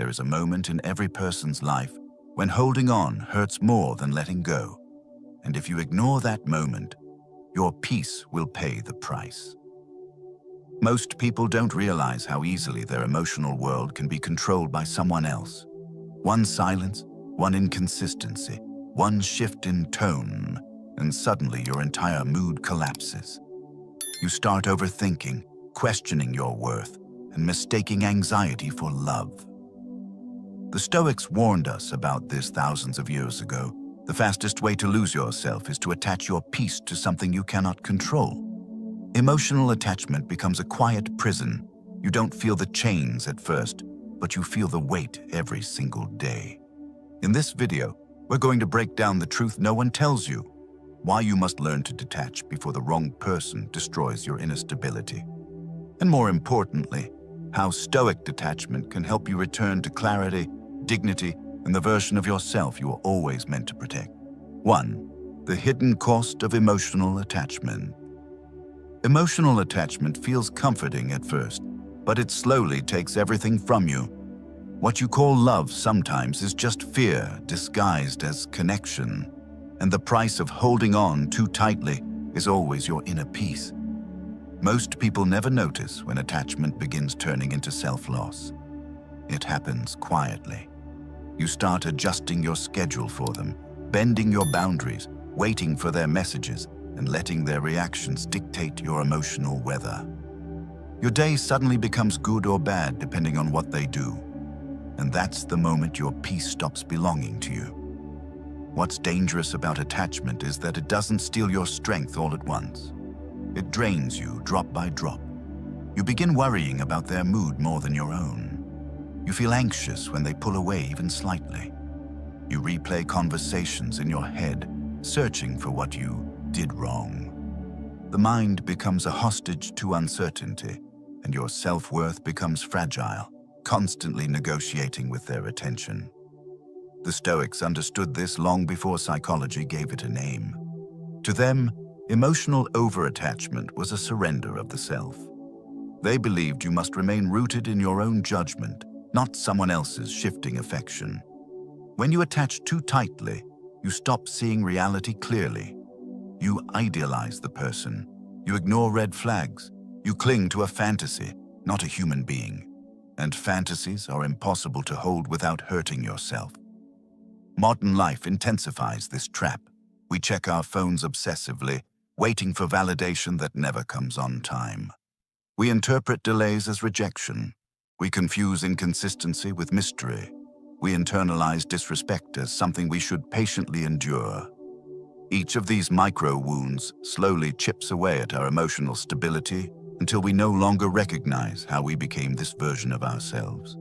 There is a moment in every person's life when holding on hurts more than letting go. And if you ignore that moment, your peace will pay the price. Most people don't realize how easily their emotional world can be controlled by someone else. One silence, one inconsistency, one shift in tone, and suddenly your entire mood collapses. You start overthinking, questioning your worth, and mistaking anxiety for love. The Stoics warned us about this thousands of years ago. The fastest way to lose yourself is to attach your peace to something you cannot control. Emotional attachment becomes a quiet prison. You don't feel the chains at first, but you feel the weight every single day. In this video, we're going to break down the truth no one tells you, why you must learn to detach before the wrong person destroys your inner stability. And more importantly, how Stoic detachment can help you return to clarity, dignity, and the version of yourself you were always meant to protect. 1. The hidden cost of emotional attachment. Emotional attachment feels comforting at first, but it slowly takes everything from you. What you call love sometimes is just fear disguised as connection, and the price of holding on too tightly is always your inner peace. Most people never notice when attachment begins turning into self-loss. It happens quietly. You start adjusting your schedule for them, bending your boundaries, waiting for their messages, and letting their reactions dictate your emotional weather. Your day suddenly becomes good or bad depending on what they do. And that's the moment your peace stops belonging to you. What's dangerous about attachment is that it doesn't steal your strength all at once. It drains you drop by drop. You begin worrying about their mood more than your own. You feel anxious when they pull away even slightly. You replay conversations in your head, searching for what you did wrong. The mind becomes a hostage to uncertainty, and your self-worth becomes fragile, constantly negotiating with their attention. The Stoics understood this long before psychology gave it a name. To them, emotional over-attachment was a surrender of the self. They believed you must remain rooted in your own judgment, not someone else's shifting affection. When you attach too tightly, you stop seeing reality clearly. You idealize the person. You ignore red flags. You cling to a fantasy, not a human being. And fantasies are impossible to hold without hurting yourself. Modern life intensifies this trap. We check our phones obsessively, waiting for validation that never comes on time. We interpret delays as rejection. We confuse inconsistency with mystery. We internalize disrespect as something we should patiently endure. Each of these micro-wounds slowly chips away at our emotional stability until we no longer recognize how we became this version of ourselves.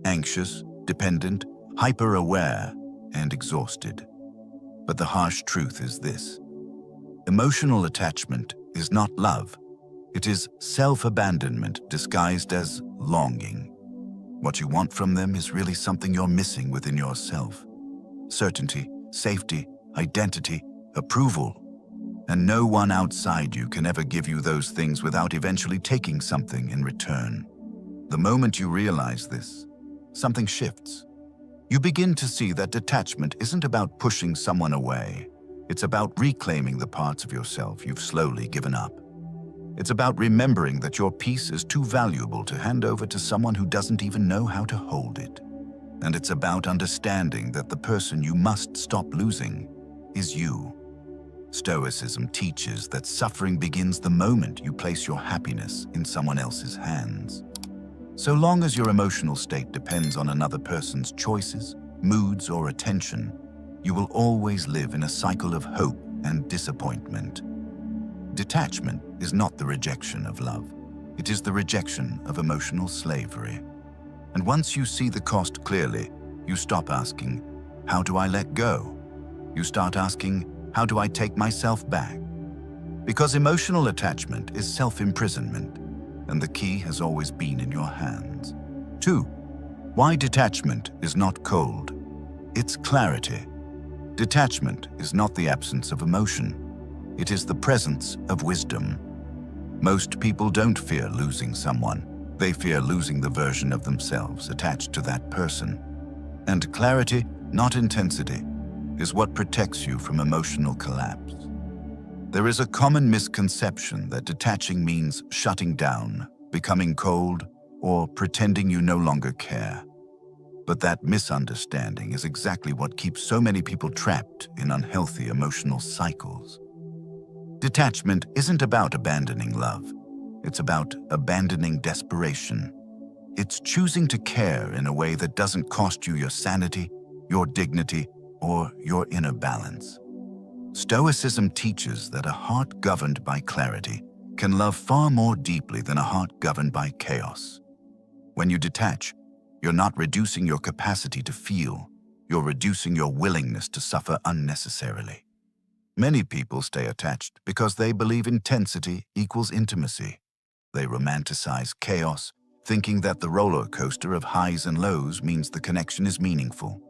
Anxious, dependent, hyper-aware, and exhausted. But the harsh truth is this. Emotional attachment is not love. It is self-abandonment disguised as longing. What you want from them is really something you're missing within yourself. Certainty, safety, identity, approval. And no one outside you can ever give you those things without eventually taking something in return. The moment you realize this, something shifts. You begin to see that detachment isn't about pushing someone away. It's about reclaiming the parts of yourself you've slowly given up. It's about remembering that your peace is too valuable to hand over to someone who doesn't even know how to hold it. And it's about understanding that the person you must stop losing is you. Stoicism teaches that suffering begins the moment you place your happiness in someone else's hands. So long as your emotional state depends on another person's choices, moods, or attention, you will always live in a cycle of hope and disappointment. Detachment is not the rejection of love. It is the rejection of emotional slavery. And once you see the cost clearly, you stop asking, "How do I let go?" You start asking, "How do I take myself back?" Because emotional attachment is self-imprisonment, and the key has always been in your hands. 2. Why detachment is not cold. It's clarity. Detachment is not the absence of emotion. It is the presence of wisdom. Most people don't fear losing someone. They fear losing the version of themselves attached to that person. And clarity, not intensity, is what protects you from emotional collapse. There is a common misconception that detaching means shutting down, becoming cold, or pretending you no longer care. But that misunderstanding is exactly what keeps so many people trapped in unhealthy emotional cycles. Detachment isn't about abandoning love. It's about abandoning desperation. It's choosing to care in a way that doesn't cost you your sanity, your dignity, or your inner balance. Stoicism teaches that a heart governed by clarity can love far more deeply than a heart governed by chaos. When you detach, you're not reducing your capacity to feel, you're reducing your willingness to suffer unnecessarily. Many people stay attached because they believe intensity equals intimacy. They romanticize chaos, thinking that the roller coaster of highs and lows means the connection is meaningful.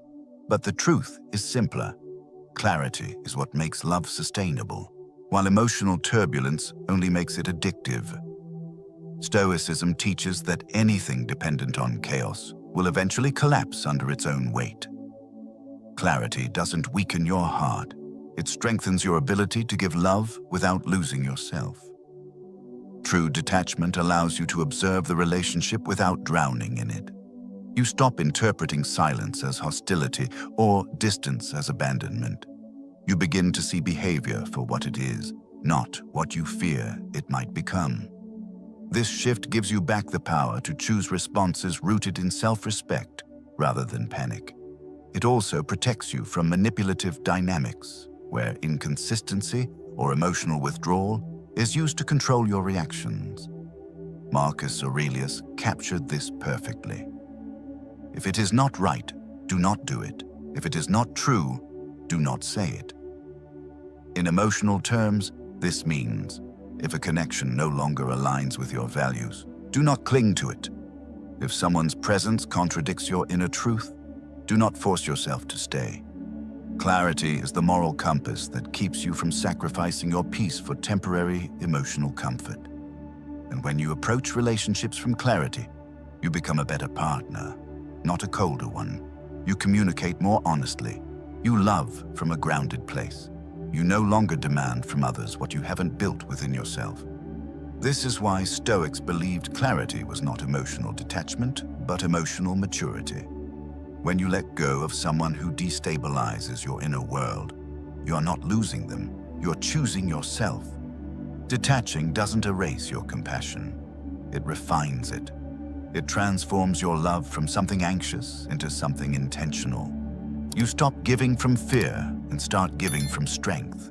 But the truth is simpler. Clarity is what makes love sustainable, while emotional turbulence only makes it addictive. Stoicism teaches that anything dependent on chaos will eventually collapse under its own weight. Clarity doesn't weaken your heart. It strengthens your ability to give love without losing yourself. True detachment allows you to observe the relationship without drowning in it. You stop interpreting silence as hostility or distance as abandonment. You begin to see behavior for what it is, not what you fear it might become. This shift gives you back the power to choose responses rooted in self-respect rather than panic. It also protects you from manipulative dynamics, where inconsistency or emotional withdrawal is used to control your reactions. Marcus Aurelius captured this perfectly. If it is not right, do not do it. If it is not true, do not say it. In emotional terms, this means, if a connection no longer aligns with your values, do not cling to it. If someone's presence contradicts your inner truth, do not force yourself to stay. Clarity is the moral compass that keeps you from sacrificing your peace for temporary emotional comfort. And when you approach relationships from clarity, you become a better partner, not a colder one. You communicate more honestly. You love from a grounded place. You no longer demand from others what you haven't built within yourself. This is why Stoics believed clarity was not emotional detachment, but emotional maturity. When you let go of someone who destabilizes your inner world, you are not losing them, you're choosing yourself. Detaching doesn't erase your compassion, it refines it. It transforms your love from something anxious into something intentional. You stop giving from fear and start giving from strength.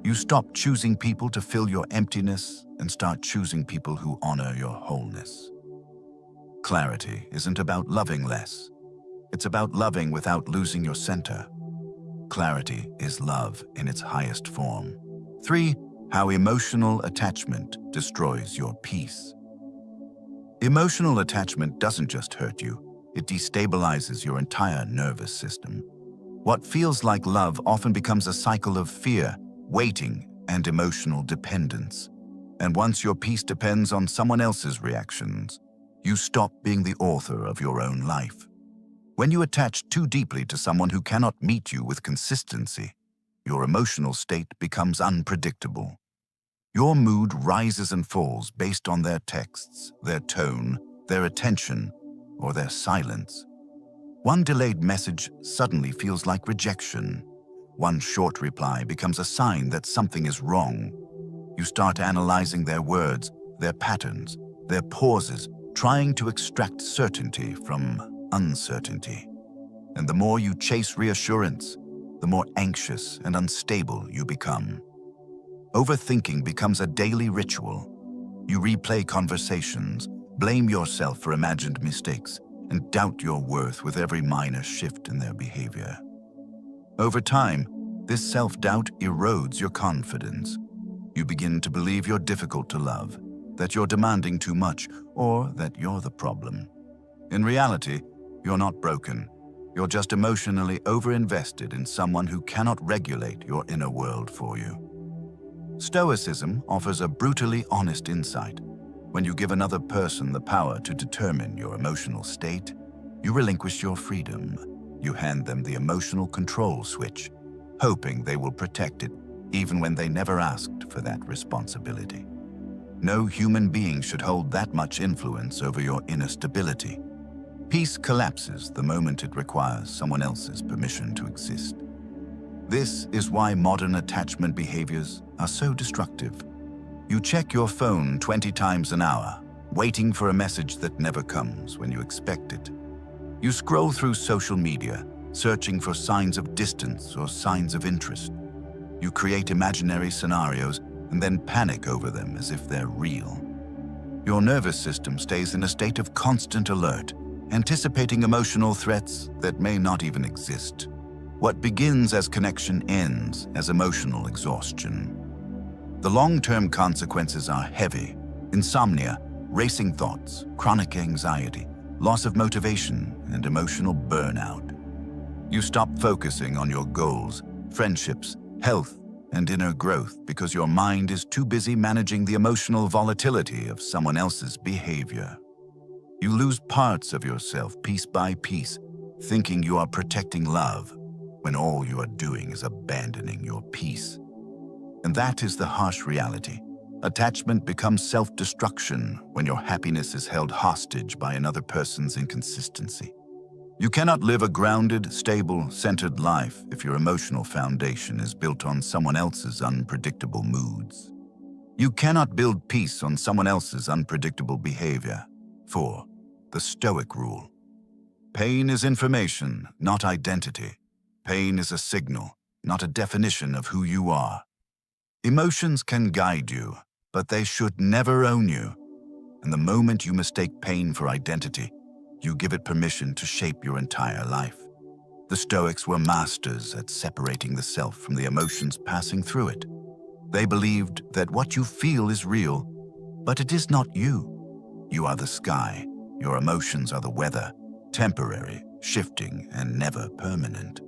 You stop choosing people to fill your emptiness and start choosing people who honor your wholeness. Clarity isn't about loving less. It's about loving without losing your center. Clarity is love in its highest form. 3. How emotional attachment destroys your peace. Emotional attachment doesn't just hurt you, it destabilizes your entire nervous system. What feels like love often becomes a cycle of fear, waiting, and emotional dependence. And once your peace depends on someone else's reactions, you stop being the author of your own life. When you attach too deeply to someone who cannot meet you with consistency, your emotional state becomes unpredictable. Your mood rises and falls based on their texts, their tone, their attention, or their silence. One delayed message suddenly feels like rejection. One short reply becomes a sign that something is wrong. You start analyzing their words, their patterns, their pauses, trying to extract certainty from uncertainty. And the more you chase reassurance, the more anxious and unstable you become. Overthinking becomes a daily ritual. You replay conversations, blame yourself for imagined mistakes, and doubt your worth with every minor shift in their behavior. Over time, this self-doubt erodes your confidence. You begin to believe you're difficult to love, that you're demanding too much, or that you're the problem. In reality, you're not broken. You're just emotionally overinvested in someone who cannot regulate your inner world for you. Stoicism offers a brutally honest insight. When you give another person the power to determine your emotional state, you relinquish your freedom. You hand them the emotional control switch, hoping they will protect it even when they never asked for that responsibility. No human being should hold that much influence over your inner stability. Peace collapses the moment it requires someone else's permission to exist. This is why modern attachment behaviors are so destructive. You check your phone 20 times an hour, waiting for a message that never comes when you expect it. You scroll through social media, searching for signs of distance or signs of interest. You create imaginary scenarios and then panic over them as if they're real. Your nervous system stays in a state of constant alert, anticipating emotional threats that may not even exist. What begins as connection ends as emotional exhaustion. The long-term consequences are heavy: insomnia, racing thoughts, chronic anxiety, loss of motivation, and emotional burnout. You stop focusing on your goals, friendships, health, and inner growth because your mind is too busy managing the emotional volatility of someone else's behavior. You lose parts of yourself piece by piece, thinking you are protecting love, when all you are doing is abandoning your peace. And that is the harsh reality. Attachment becomes self-destruction when your happiness is held hostage by another person's inconsistency. You cannot live a grounded, stable, centered life if your emotional foundation is built on someone else's unpredictable moods. You cannot build peace on someone else's unpredictable behavior. 4. The Stoic rule. Pain is information, not identity. Pain is a signal, not a definition of who you are. Emotions can guide you, but they should never own you. And the moment you mistake pain for identity, you give it permission to shape your entire life. The Stoics were masters at separating the self from the emotions passing through it. They believed that what you feel is real, but it is not you. You are the sky. Your emotions are the weather, temporary, shifting, and never permanent.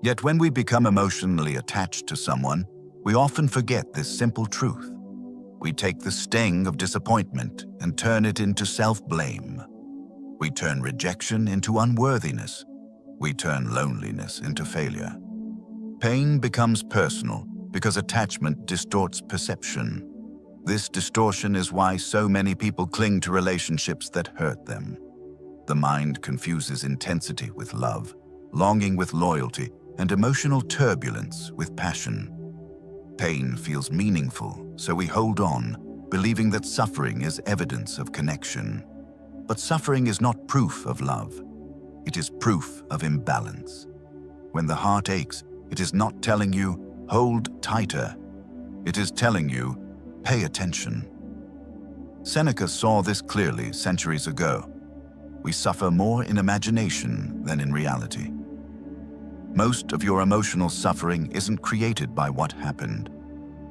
Yet when we become emotionally attached to someone, we often forget this simple truth. We take the sting of disappointment and turn it into self-blame. We turn rejection into unworthiness. We turn loneliness into failure. Pain becomes personal because attachment distorts perception. This distortion is why so many people cling to relationships that hurt them. The mind confuses intensity with love, longing with loyalty, and emotional turbulence with passion. Pain feels meaningful, so we hold on, believing that suffering is evidence of connection. But suffering is not proof of love. It is proof of imbalance. When the heart aches, it is not telling you, hold tighter. It is telling you, pay attention. Seneca saw this clearly centuries ago. We suffer more in imagination than in reality. Most of your emotional suffering isn't created by what happened.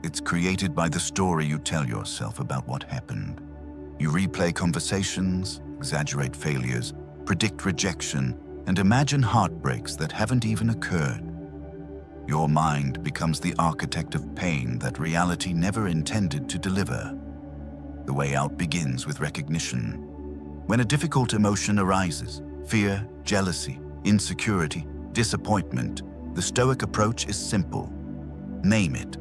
It's created by the story you tell yourself about what happened. You replay conversations, exaggerate failures, predict rejection, and imagine heartbreaks that haven't even occurred. Your mind becomes the architect of pain that reality never intended to deliver. The way out begins with recognition. When a difficult emotion arises, fear, jealousy, insecurity, disappointment, the Stoic approach is simple. Name it.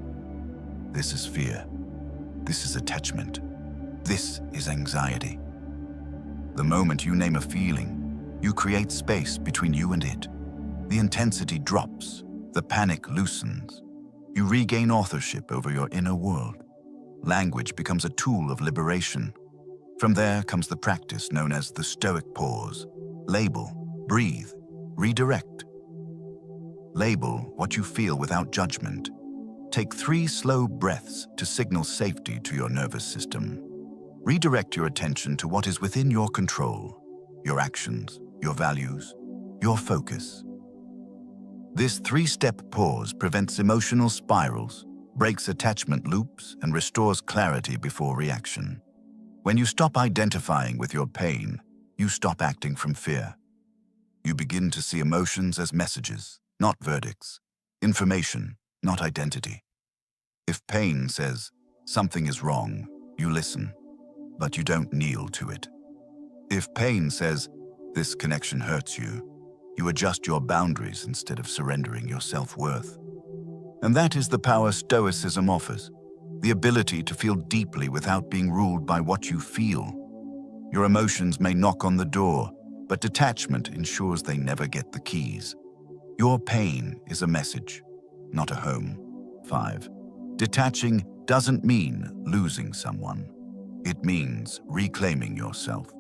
This is fear. This is attachment. This is anxiety. The moment you name a feeling, you create space between you and it. The intensity drops. The panic loosens. You regain authorship over your inner world. Language becomes a tool of liberation. From there comes the practice known as the Stoic pause. Label, breathe, redirect. Label what you feel without judgment. Take 3 slow breaths to signal safety to your nervous system. Redirect your attention to what is within your control, your actions, your values, your focus. This 3-step pause prevents emotional spirals, breaks attachment loops, and restores clarity before reaction. When you stop identifying with your pain, you stop acting from fear. You begin to see emotions as messages, not verdicts, information, not identity. If pain says, something is wrong, you listen. but you don't kneel to it. If pain says, "This connection hurts you," you adjust your boundaries instead of surrendering your self-worth. And that is the power Stoicism offers, the ability to feel deeply without being ruled by what you feel. Your emotions may knock on the door, but detachment ensures they never get the keys. Your pain is a message, not a home. 5. Detaching doesn't mean losing someone. It means reclaiming yourself.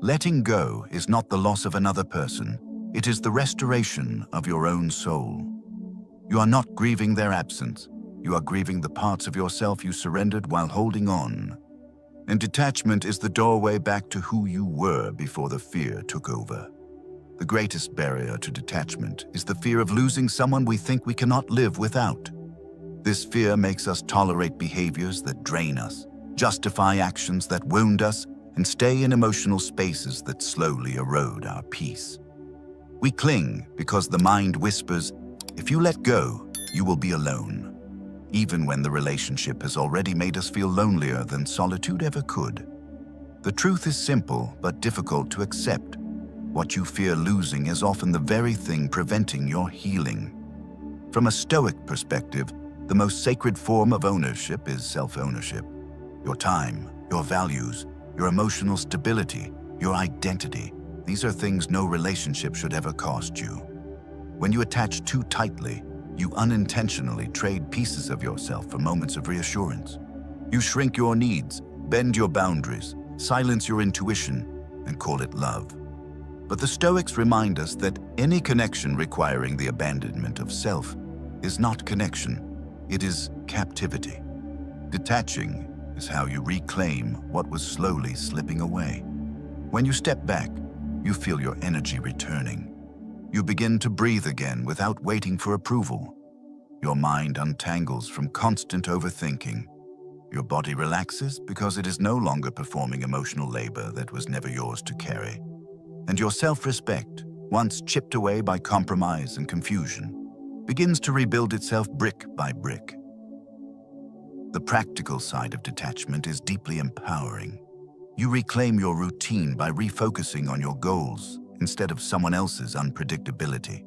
Letting go is not the loss of another person, it is the restoration of your own soul. You are not grieving their absence, you are grieving the parts of yourself you surrendered while holding on. And detachment is the doorway back to who you were before the fear took over. The greatest barrier to detachment is the fear of losing someone we think we cannot live without. This fear makes us tolerate behaviors that drain us, justify actions that wound us, and stay in emotional spaces that slowly erode our peace. We cling because the mind whispers, "If you let go, you will be alone," even when the relationship has already made us feel lonelier than solitude ever could. The truth is simple but difficult to accept. What you fear losing is often the very thing preventing your healing. From a Stoic perspective, the most sacred form of ownership is self-ownership. Your time, your values, your emotional stability, your identity. These are things no relationship should ever cost you. When you attach too tightly, you unintentionally trade pieces of yourself for moments of reassurance. You shrink your needs, bend your boundaries, silence your intuition, and call it love. But the Stoics remind us that any connection requiring the abandonment of self is not connection, it is captivity. Detaching is how you reclaim what was slowly slipping away. When you step back, you feel your energy returning. You begin to breathe again without waiting for approval. Your mind untangles from constant overthinking. Your body relaxes because it is no longer performing emotional labor that was never yours to carry. And your self-respect, once chipped away by compromise and confusion, begins to rebuild itself brick by brick. The practical side of detachment is deeply empowering. You reclaim your routine by refocusing on your goals instead of someone else's unpredictability.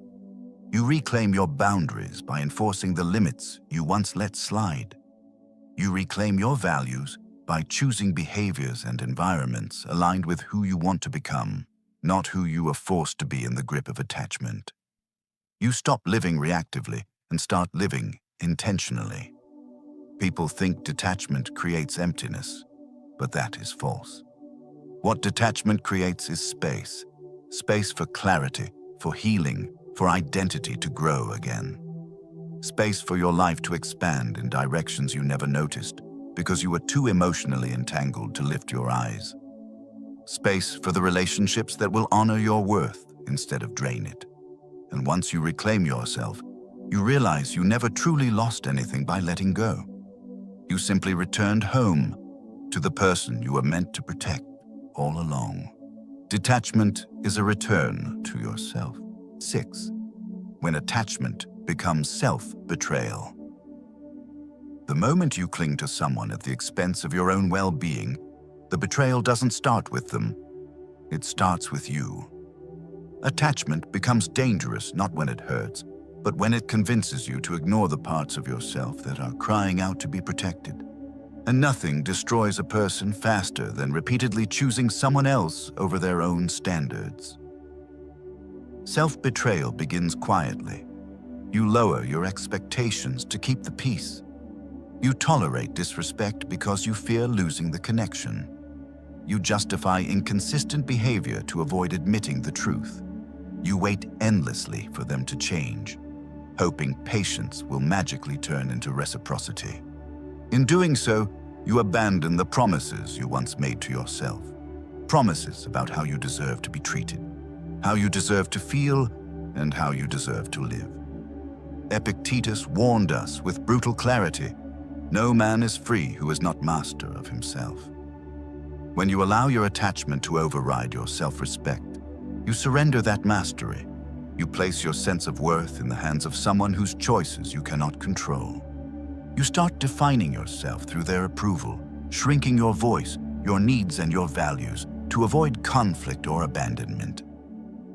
You reclaim your boundaries by enforcing the limits you once let slide. You reclaim your values by choosing behaviors and environments aligned with who you want to become, not who you are forced to be in the grip of attachment. You stop living reactively and start living intentionally. People think detachment creates emptiness, but that is false. What detachment creates is space. Space for clarity, for healing, for identity to grow again. Space for your life to expand in directions you never noticed because you were too emotionally entangled to lift your eyes. Space for the relationships that will honor your worth instead of drain it. And once you reclaim yourself, you realize you never truly lost anything by letting go. You simply returned home to the person you were meant to protect all along. Detachment is a return to yourself. 6. When attachment becomes self-betrayal. The moment you cling to someone at the expense of your own well-being, the betrayal doesn't start with them, it starts with you. Attachment becomes dangerous not when it hurts, but when it convinces you to ignore the parts of yourself that are crying out to be protected. And nothing destroys a person faster than repeatedly choosing someone else over their own standards. Self-betrayal begins quietly. You lower your expectations to keep the peace. You tolerate disrespect because you fear losing the connection. You justify inconsistent behavior to avoid admitting the truth. You wait endlessly for them to change, hoping patience will magically turn into reciprocity. In doing so, you abandon the promises you once made to yourself. Promises about how you deserve to be treated, how you deserve to feel, and how you deserve to live. Epictetus warned us with brutal clarity, "No man is free who is not master of himself." When you allow your attachment to override your self-respect, you surrender that mastery. You place your sense of worth in the hands of someone whose choices you cannot control. You start defining yourself through their approval, shrinking your voice, your needs and your values to avoid conflict or abandonment.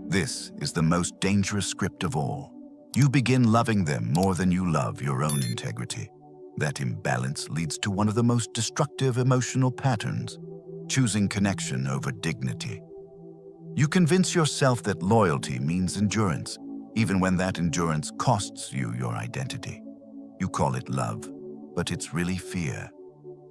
This is the most dangerous script of all. You begin loving them more than you love your own integrity. That imbalance leads to one of the most destructive emotional patterns, choosing connection over dignity. You convince yourself that loyalty means endurance, even when that endurance costs you your identity. You call it love, but it's really fear.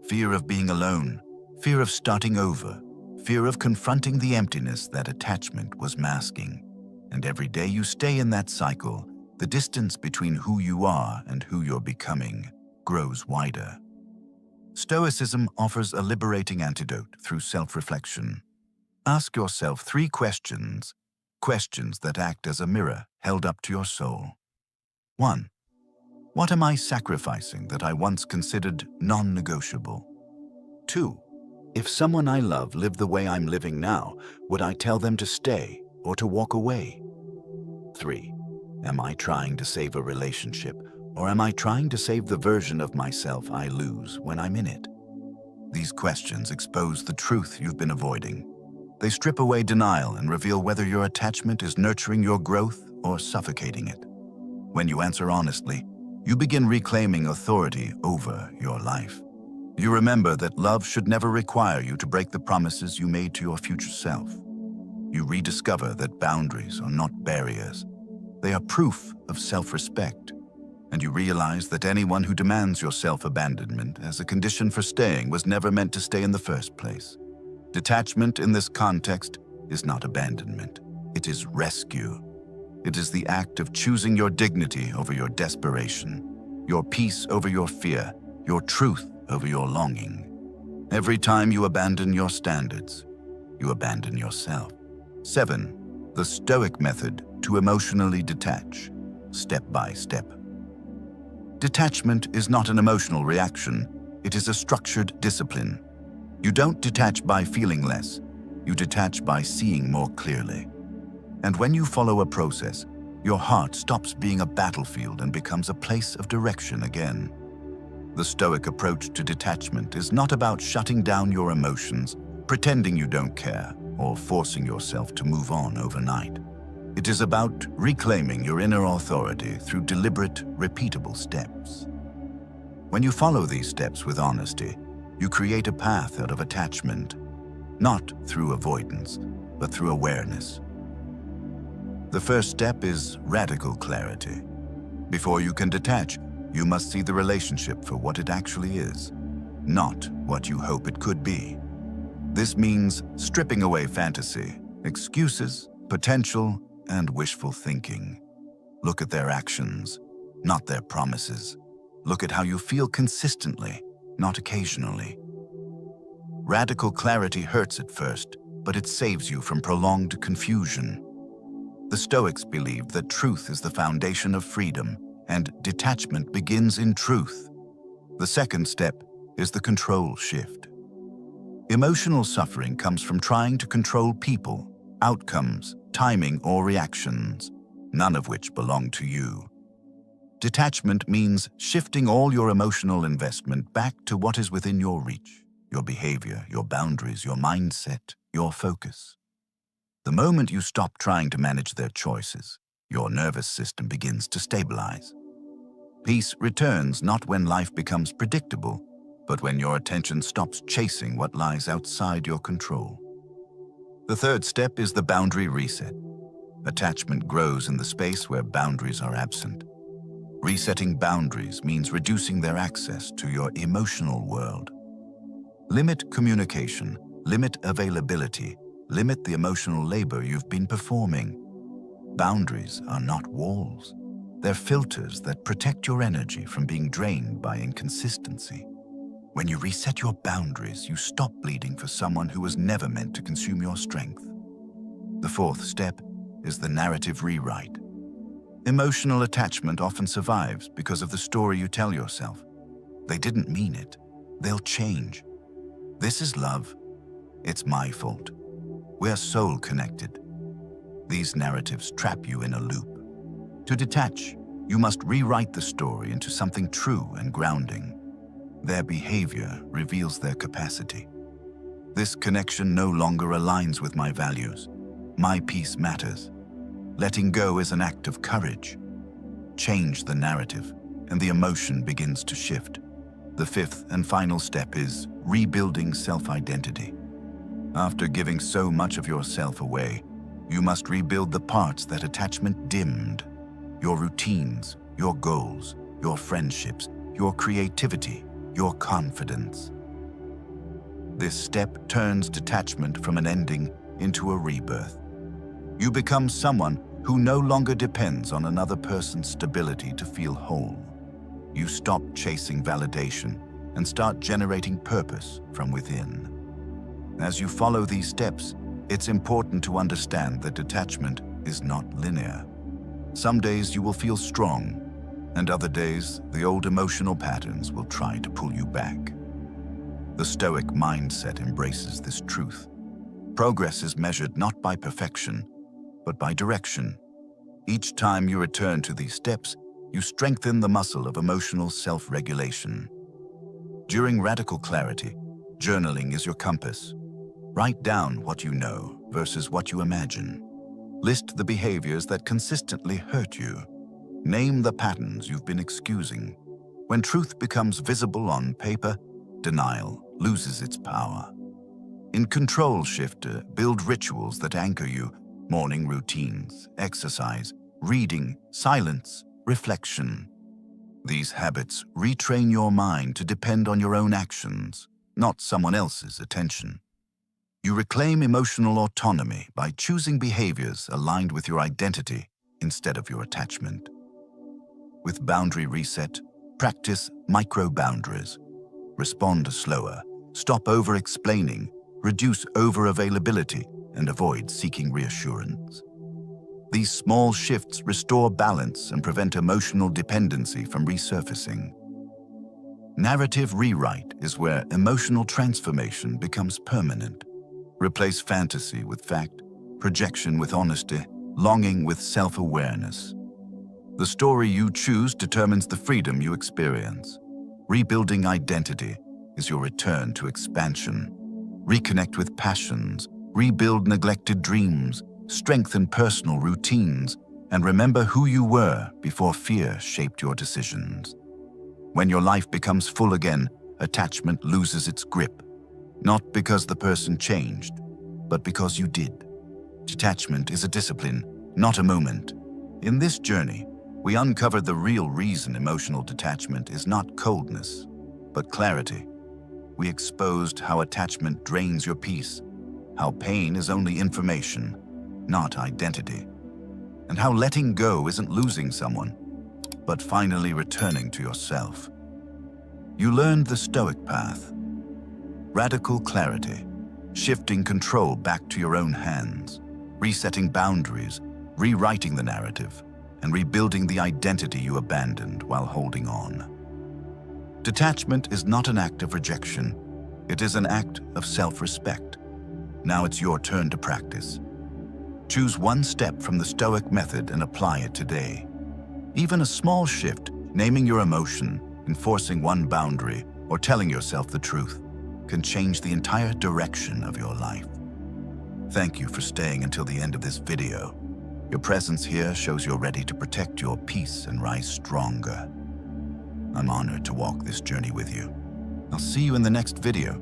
Fear of being alone, fear of starting over, fear of confronting the emptiness that attachment was masking. And every day you stay in that cycle, the distance between who you are and who you're becoming grows wider. Stoicism offers a liberating antidote through self-reflection. Ask yourself 3 questions that act as a mirror held up to your soul. 1. What am I sacrificing that I once considered non-negotiable? 2. If someone I love lived the way I'm living now, would I tell them to stay or to walk away? 3. Am I trying to save a relationship, or am I trying to save the version of myself I lose when I'm in it? These questions expose the truth you've been avoiding. They strip away denial and reveal whether your attachment is nurturing your growth or suffocating it. When you answer honestly, you begin reclaiming authority over your life. You remember that love should never require you to break the promises you made to your future self. You rediscover that boundaries are not barriers. They are proof of self-respect. And you realize that anyone who demands your self-abandonment as a condition for staying was never meant to stay in the first place. Detachment in this context is not abandonment. It is rescue. It is the act of choosing your dignity over your desperation, your peace over your fear, your truth over your longing. Every time you abandon your standards, you abandon yourself. 7. The Stoic method to emotionally detach, step by step. Detachment is not an emotional reaction. It is a structured discipline. You don't detach by feeling less. You detach by seeing more clearly. And when you follow a process, your heart stops being a battlefield and becomes a place of direction again. The Stoic approach to detachment is not about shutting down your emotions, pretending you don't care, or forcing yourself to move on overnight. It is about reclaiming your inner authority through deliberate, repeatable steps. When you follow these steps with honesty, you create a path out of attachment, not through avoidance, but through awareness. The first step is radical clarity. Before you can detach, you must see the relationship for what it actually is, not what you hope it could be. This means stripping away fantasy, excuses, potential, and wishful thinking. Look at their actions, not their promises. Look at how you feel consistently, not occasionally. Radical clarity hurts at first, but it saves you from prolonged confusion. The Stoics believed that truth is the foundation of freedom, and detachment begins in truth. The second step is the control shift. Emotional suffering comes from trying to control people, outcomes, timing, or reactions, none of which belong to you. Detachment means shifting all your emotional investment back to what is within your reach, your behavior, your boundaries, your mindset, your focus. The moment you stop trying to manage their choices, your nervous system begins to stabilize. Peace returns not when life becomes predictable, but when your attention stops chasing what lies outside your control. The third step is the boundary reset. Attachment grows in the space where boundaries are absent. Resetting boundaries means reducing their access to your emotional world. Limit communication, limit availability, limit the emotional labor you've been performing. Boundaries are not walls. They're filters that protect your energy from being drained by inconsistency. When you reset your boundaries, you stop bleeding for someone who was never meant to consume your strength. The fourth step is the narrative rewrite. Emotional attachment often survives because of the story you tell yourself. They didn't mean it. They'll change. This is love. It's my fault. We're soul connected. These narratives trap you in a loop. To detach, you must rewrite the story into something true and grounding. Their behavior reveals their capacity. This connection no longer aligns with my values. My peace matters. Letting go is an act of courage. Change the narrative, and the emotion begins to shift. The fifth and final step is rebuilding self-identity. After giving so much of yourself away, you must rebuild the parts that attachment dimmed. Your routines, your goals, your friendships, your creativity, your confidence. This step turns detachment from an ending into a rebirth. You become someone who no longer depends on another person's stability to feel whole. You stop chasing validation and start generating purpose from within. As you follow these steps, it's important to understand that detachment is not linear. Some days you will feel strong, and other days the old emotional patterns will try to pull you back. The Stoic mindset embraces this truth. Progress is measured not by perfection, but by direction. Each time you return to these steps, you strengthen the muscle of emotional self-regulation. During radical clarity, journaling is your compass. Write down what you know versus what you imagine. List the behaviors that consistently hurt you. Name the patterns you've been excusing. When truth becomes visible on paper, denial loses its power. In Control Shifter, build rituals that anchor you: morning routines, exercise, reading, silence, reflection. These habits retrain your mind to depend on your own actions, not someone else's attention. You reclaim emotional autonomy by choosing behaviors aligned with your identity instead of your attachment. With Boundary Reset, practice micro-boundaries. Respond slower, stop over-explaining, reduce over-availability, and avoid seeking reassurance. These small shifts restore balance and prevent emotional dependency from resurfacing. Narrative rewrite is where emotional transformation becomes permanent. Replace fantasy with fact, projection with honesty, longing with self-awareness. The story you choose determines the freedom you experience. Rebuilding identity is your return to expansion. Reconnect with passions, rebuild neglected dreams, strengthen personal routines, and remember who you were before fear shaped your decisions. When your life becomes full again, attachment loses its grip, not because the person changed, but because you did. Detachment is a discipline, not a moment. In this journey, we uncovered the real reason emotional detachment is not coldness, but clarity. We exposed how attachment drains your peace, how pain is only information, not identity, and how letting go isn't losing someone, but finally returning to yourself. You learned the Stoic path: radical clarity, shifting control back to your own hands, resetting boundaries, rewriting the narrative, and rebuilding the identity you abandoned while holding on. Detachment is not an act of rejection, it is an act of self-respect. Now it's your turn to practice. Choose one step from the Stoic method and apply it today. Even a small shift, naming your emotion, enforcing one boundary, or telling yourself the truth, can change the entire direction of your life. Thank you for staying until the end of this video. Your presence here shows you're ready to protect your peace and rise stronger. I'm honored to walk this journey with you. I'll see you in the next video.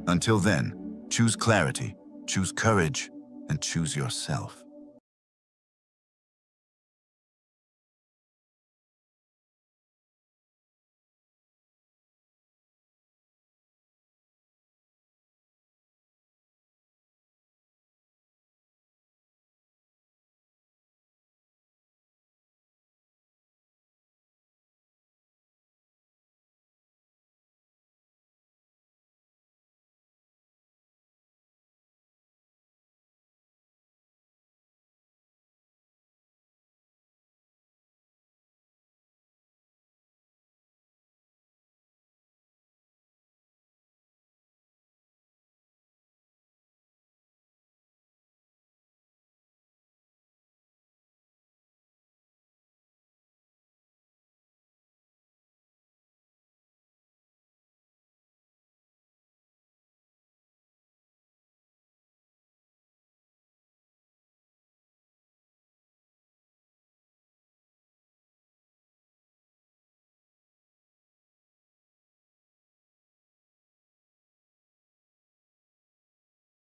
Until then, choose clarity, choose courage, and choose yourself.